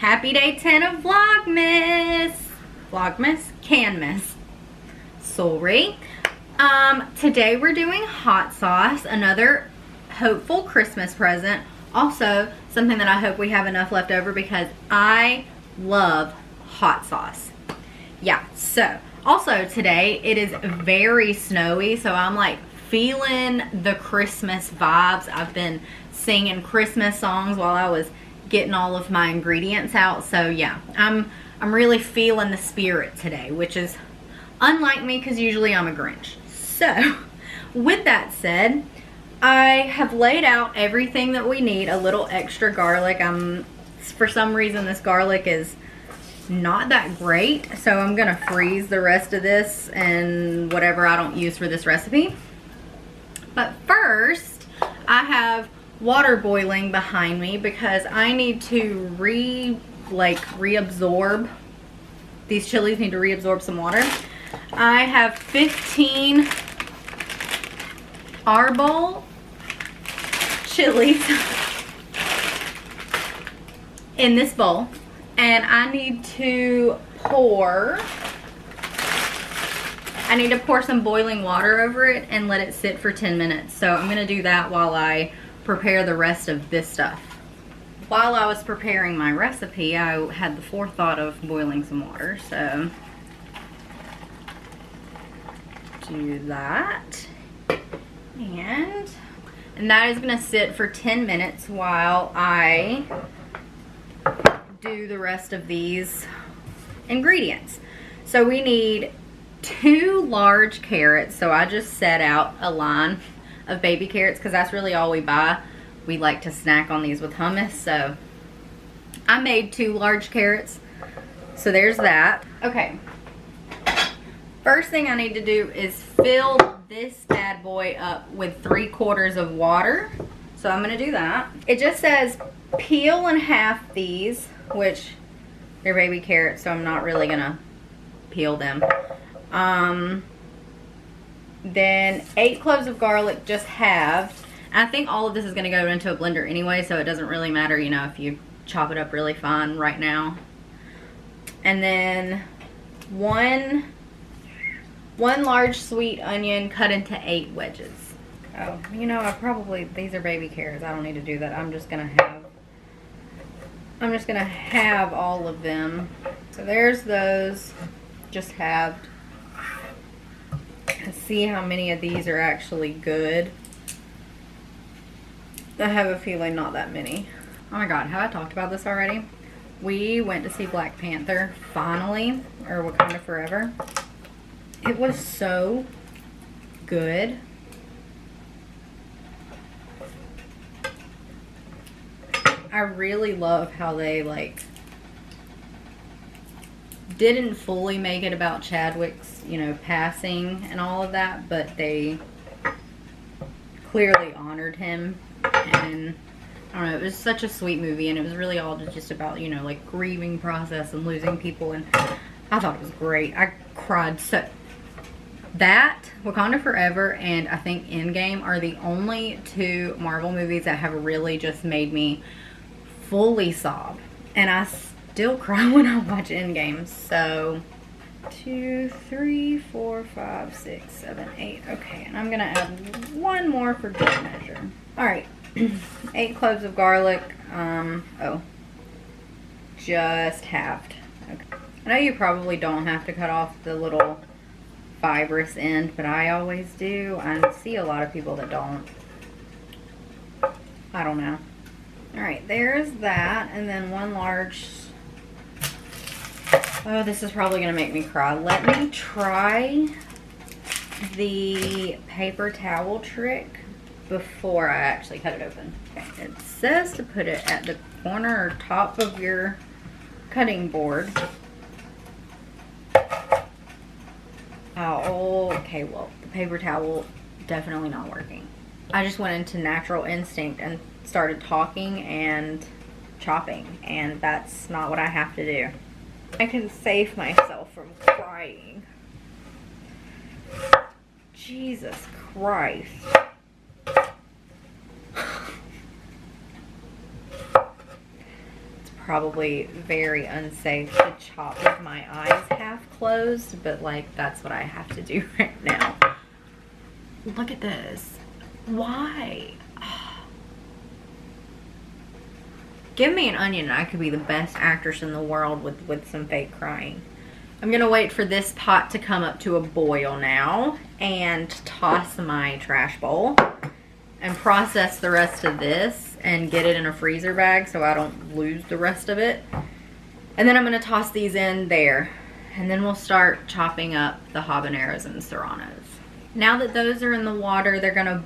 Happy day 10 of Vlogmas. Canmas. Sorry. Today we're doing hot sauce, another hopeful Christmas present. Also, something that I hope we have enough left over because I love hot sauce. Yeah, so also today it is very snowy, so I'm like feeling the Christmas vibes. I've been singing Christmas songs while I was getting all of my ingredients out. So yeah, I'm really feeling the spirit today, which is unlike me because usually I'm a Grinch. So with that said, I have laid out everything that we need. A little extra garlic. For some reason this garlic is not that great, so I'm gonna freeze the rest of this and whatever I don't use for this recipe. But first, I have water boiling behind me because I need to reabsorb. These chilies need to reabsorb some water. I have 15 arbol chilies in this bowl, and I need to pour some boiling water over it and let it sit for 10 minutes. So I'm gonna do that while I prepare the rest of this stuff. While I was preparing my recipe, I had the forethought of boiling some water, so do that. And that is gonna sit for 10 minutes while I do the rest of these ingredients. So we need 2 large carrots. So I just set out a line of baby carrots because that's really all we buy. We like to snack on these with hummus, so I made 2 large carrots. So there's that. Okay, first thing I need to do is fill this bad boy up with 3/4 of water. So I'm gonna do that. It just says peel and half these, which they're baby carrots, so I'm not really gonna peel them. Then 8 cloves of garlic, just halved. I think all of this is gonna go into a blender anyway, so it doesn't really matter, you know, if you chop it up really fine right now. And then one large sweet onion cut into 8 wedges. Oh, you know, these are baby carrots. I don't need to do that. I'm just gonna have all of them. So there's those, just halved. And see how many of these are actually good. I have a feeling not that many. Oh my god, have I talked about this already? We went to see Black Panther, finally, or Wakanda Forever. It was so good. I really love how they didn't fully make it about Chadwick's, you know, passing and all of that, but they clearly honored him. And I don't know, it was such a sweet movie, and it was really all just about, you know, like grieving process and losing people, and I thought it was great. I cried so. That, Wakanda Forever, and I think Endgame are the only 2 Marvel movies that have really just made me fully sob. And I still cry when I watch Endgame. So 2, 3, 4, 5, 6, 7, 8. Okay, and I'm gonna add 1 more for good measure. Alright, 8 cloves of garlic. Just halved. Okay. I know you probably don't have to cut off the little fibrous end, but I always do. I see a lot of people that don't. I don't know. Alright, there's that. And then 1 large... Oh, this is probably going to make me cry. Let me try the paper towel trick before I actually cut it open. Okay, it says to put it at the corner or top of your cutting board. Oh, okay, well, the paper towel definitely not working. I just went into natural instinct and started talking and chopping, and that's not what I have to do. I can save myself from crying. Jesus Christ. It's probably very unsafe to chop with my eyes half closed, but like that's what I have to do right now. Look at this. Why? Give me an onion and I could be the best actress in the world with some fake crying. I'm gonna wait for this pot to come up to a boil now and toss my trash bowl and process the rest of this and get it in a freezer bag so I don't lose the rest of it. And then I'm gonna toss these in there, and then we'll start chopping up the habaneros and serranos. Now that those are in the water, they're gonna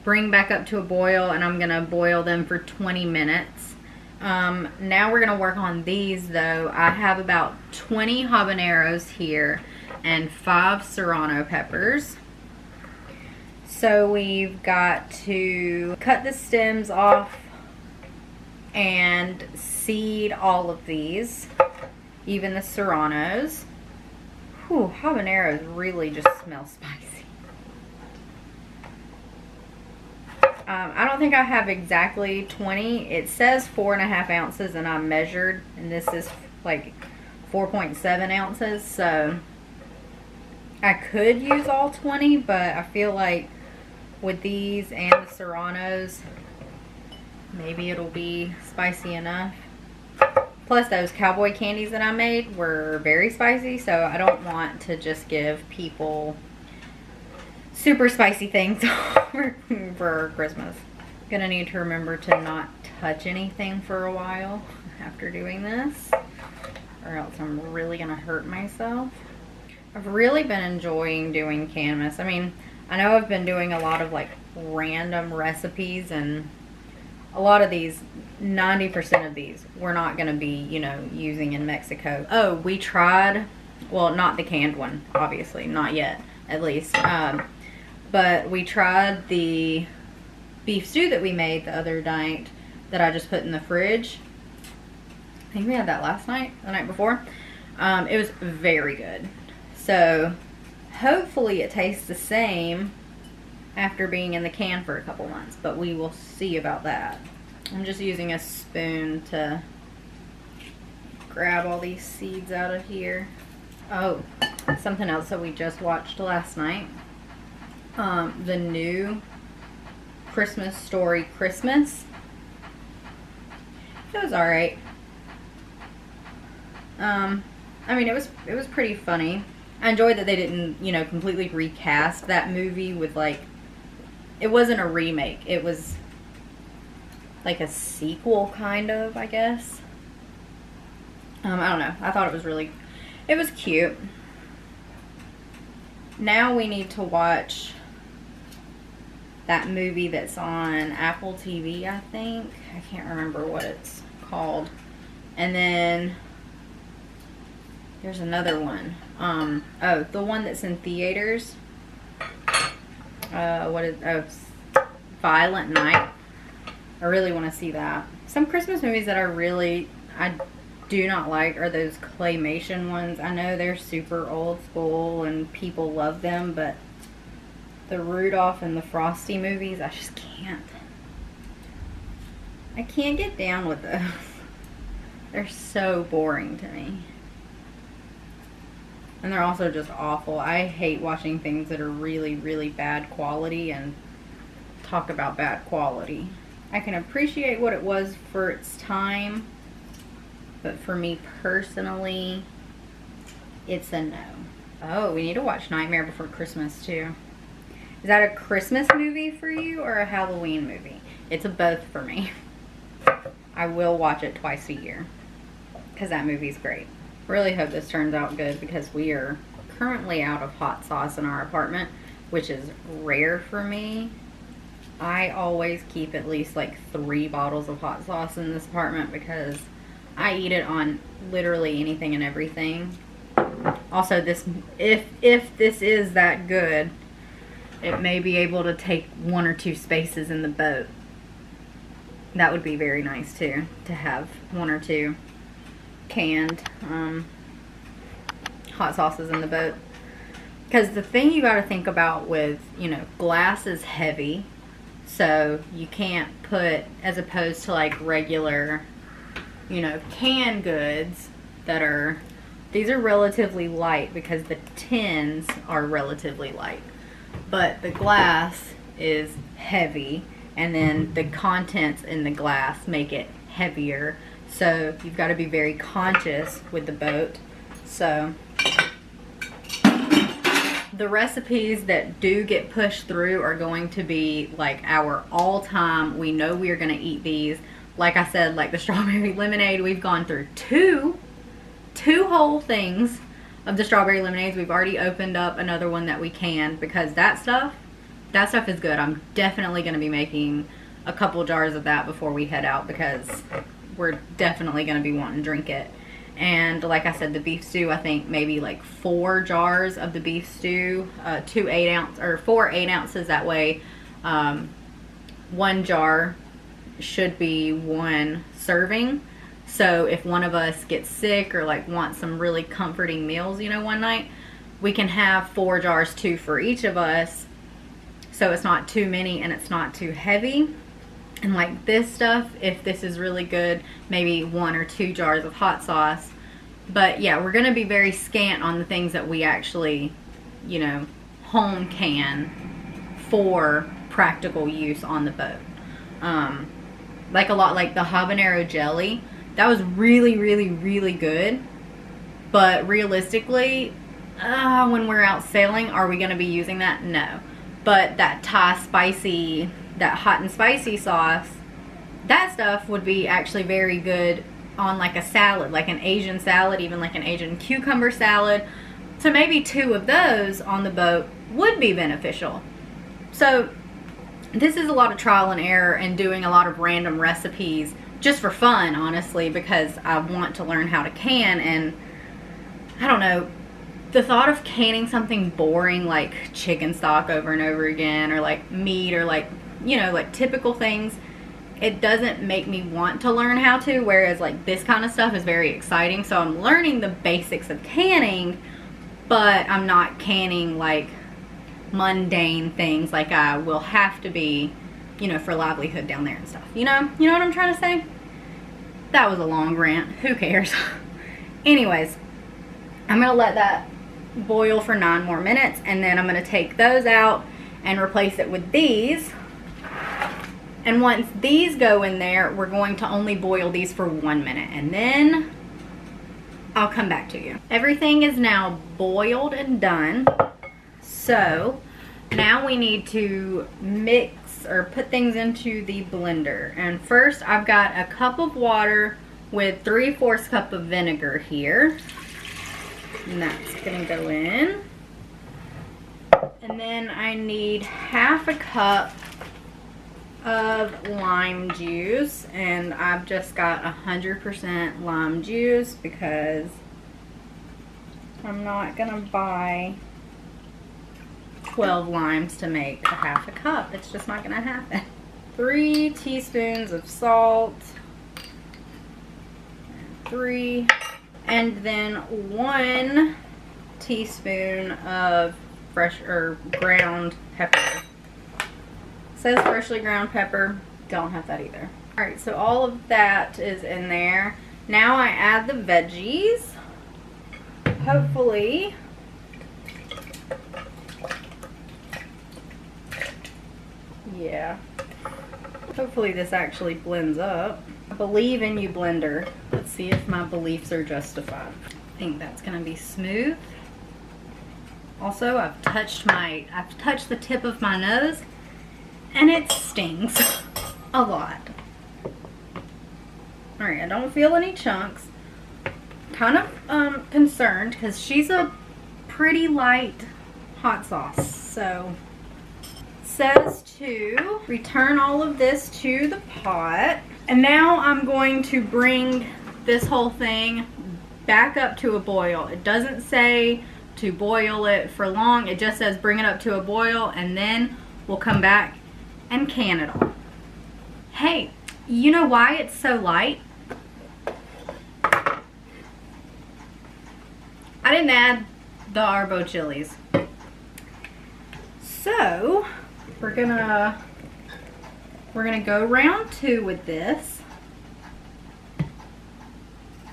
bring back up to a boil, and I'm gonna boil them for 20 minutes. Now we're gonna work on these though. I have about 20 habaneros here and 5 serrano peppers. So we've got to cut the stems off and seed all of these, even the serranos. Whew, habaneros really just smell spicy. I don't think I have exactly 20. It says 4.5 ounces and I measured, and this is like 4.7 ounces. So I could use all 20, but I feel like with these and the serranos, maybe it'll be spicy enough. Plus those cowboy candies that I made were very spicy, so I don't want to just give people super spicy things for Christmas. Gonna need to remember to not touch anything for a while after doing this, or else I'm really gonna hurt myself. I've really been enjoying doing Canmas. I mean, I know I've been doing a lot of like random recipes, and a lot of these, 90% of these, we're not gonna be, you know, using in Mexico. Oh, we tried, well, not the canned one, obviously, not yet, at least. But we tried the beef stew that we made the other night that I just put in the fridge. I think we had that last night, the night before. It was very good. So hopefully it tastes the same after being in the can for a couple months, but we will see about that. I'm just using a spoon to grab all these seeds out of here. Oh, something else that we just watched last night. The new Christmas Story Christmas. It was alright. I mean, it was pretty funny. I enjoyed that they didn't, you know, completely recast that movie with like, it wasn't a remake. It was like a sequel, kind of, I guess. I don't know. I thought it was cute. Now we need to watch that movie that's on Apple TV, I think. I can't remember what it's called. And then there's another one. Oh, the one that's in theaters. Violent Night. I really want to see that. Some Christmas movies that I do not like are those claymation ones. I know they're super old school and people love them, but the Rudolph and the Frosty movies, I just can't. I can't get down with those. They're so boring to me. And they're also just awful. I hate watching things that are really, really bad quality and talk about bad quality. I can appreciate what it was for its time, but for me personally, it's a no. Oh, we need to watch Nightmare Before Christmas too. Is that a Christmas movie for you or a Halloween movie? It's a both for me. I will watch it twice a year because that movie's great. Really hope this turns out good because we are currently out of hot sauce in our apartment, which is rare for me. I always keep at least like 3 bottles of hot sauce in this apartment because I eat it on literally anything and everything. Also, if this is that good, it may be able to take 1 or 2 spaces in the boat. That would be very nice too, to have 1 or 2 canned hot sauces in the boat. Because the thing you got to think about with, you know, glass is heavy, so you can't put, as opposed to like regular you know, canned goods that are, these are relatively light because the tins are relatively light, but the glass is heavy, and then the contents in the glass make it heavier. So you've got to be very conscious with the boat. So the recipes that do get pushed through are going to be like our all-time, we know we are going to eat these. Like I said, like the strawberry lemonade, we've gone through two whole things of the strawberry lemonades. We've already opened up another one that we can, because that stuff is good. I'm definitely going to be making a couple jars of that before we head out, because we're definitely going to be wanting to drink it. And like I said, the beef stew, I think maybe like 4 jars of the beef stew, 4 8 ounces. That way, 1 jar should be 1 serving. So if one of us gets sick or like wants some really comforting meals, you know, one night, we can have 4 jars, 2 for each of us. So it's not too many and it's not too heavy. And like this stuff, if this is really good, maybe 1 or 2 jars of hot sauce. But yeah, we're going to be very scant on the things that we actually, you know, home can for practical use on the boat. Like a lot, like the habanero jelly, that was really, really, really good. But realistically, when we're out sailing, are we going to be using that? No. But that Thai spicy, that hot and spicy sauce, that stuff would be actually very good on like a salad, like an Asian salad, even like an Asian cucumber salad. So maybe 2 of those on the boat would be beneficial. So this is a lot of trial and error and doing a lot of random recipes just for fun, honestly, because I want to learn how to can. And I don't know, the thought of canning something boring like chicken stock over and over again, or like meat, or like, you know, like typical things, it doesn't make me want to learn how to, whereas like this kind of stuff is very exciting. So I'm learning the basics of canning, but I'm not canning like mundane things like I will have to be, you know, for livelihood down there and stuff. You know what I'm trying to say? That was a long rant. Who cares? Anyways, I'm gonna let that boil for 9 more minutes, and then I'm gonna take those out and replace it with these. And once these go in there, we're going to only boil these for 1 minute, and then I'll come back to you. Everything is now boiled and done. So now we need to mix or put things into the blender. And first I've got a cup of water with 3/4 cup of vinegar here. And that's gonna go in. And then I need 1/2 cup of lime juice, and I've just got 100% lime juice because I'm not gonna buy 12 limes to make 1/2 cup. It's just not gonna happen. 3 teaspoons of salt, 3, and then 1 teaspoon of fresh or ground pepper. Says freshly ground pepper, don't have that either. Alright, so all of that is in there. Now I add the veggies. Hopefully, yeah, hopefully this actually blends up. I believe in you, blender. Let's see if my beliefs are justified. I think that's gonna be smooth. Also, I've touched the tip of my nose, and it stings a lot. Alright, I don't feel any chunks. Kind of concerned because she's a pretty light hot sauce. So, it says to return all of this to the pot. And now I'm going to bring this whole thing back up to a boil. It doesn't say to boil it for long. It just says bring it up to a boil, and then we'll come back and can it all. Hey, you know why it's so light? I didn't add the Arbo chilies. So we're gonna go round 2 with this.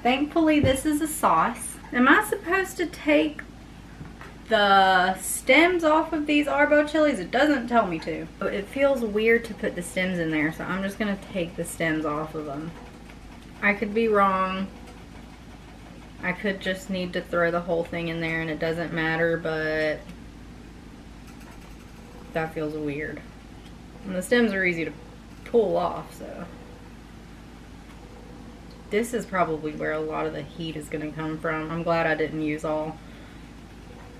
Thankfully, this is a sauce. Am I supposed to take the stems off of these Arbo chilies? It doesn't tell me to. It feels weird to put the stems in there, so I'm just gonna take the stems off of them. I could be wrong. I could just need to throw the whole thing in there and it doesn't matter, but that feels weird. And the stems are easy to pull off, so. This is probably where a lot of the heat is gonna come from. I'm glad I didn't use all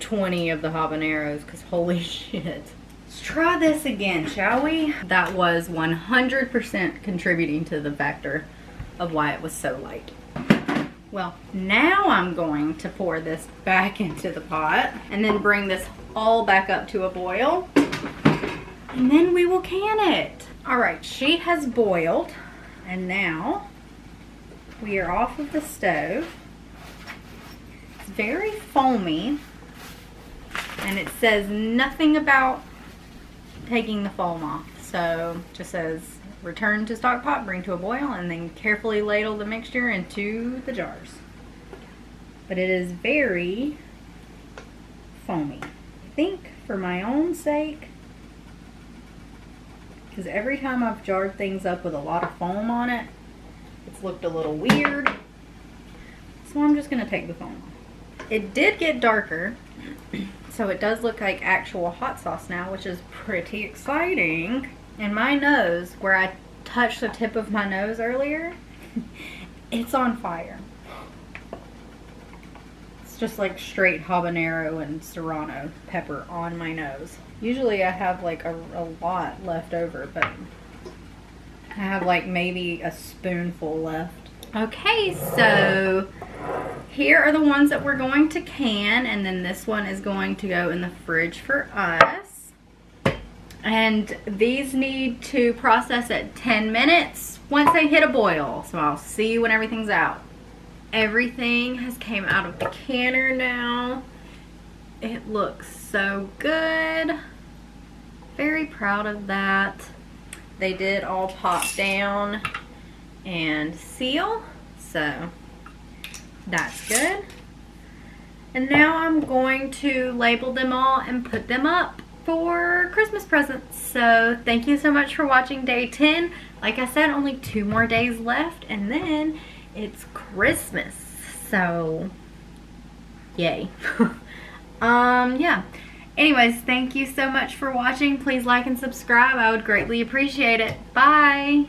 20 of the habaneros, because holy shit. Let's try this again, shall we? That was 100% contributing to the factor of why it was so light. Well, now I'm going to pour this back into the pot and then bring this all back up to a boil. And then we will can it. All right, she has boiled and now we are off of the stove. It's very foamy and it says nothing about taking the foam off. So it just says return to stock pot, bring to a boil, and then carefully ladle the mixture into the jars. But it is very foamy. I think for my own sake, because every time I've jarred things up with a lot of foam on it, it's looked a little weird. So I'm just going to take the foam off. It did get darker, so it does look like actual hot sauce now, which is pretty exciting. And my nose, where I touched the tip of my nose earlier, it's on fire. It's just like straight habanero and serrano pepper on my nose. Usually I have like a lot left over, but I have like maybe a spoonful left. Okay, so here are the ones that we're going to can, and then this one is going to go in the fridge for us. And these need to process at 10 minutes once they hit a boil. So I'll see you when everything's out. Everything has came out of the canner now. It looks so good. Very proud of that. They did all pop down and seal. So that's good. And now I'm going to label them all and put them up for Christmas presents. So thank you so much for watching day 10. Like I said, only 2 more days left and then it's Christmas. So yay. Yeah. Anyways, thank you so much for watching. Please like and subscribe. I would greatly appreciate it. Bye.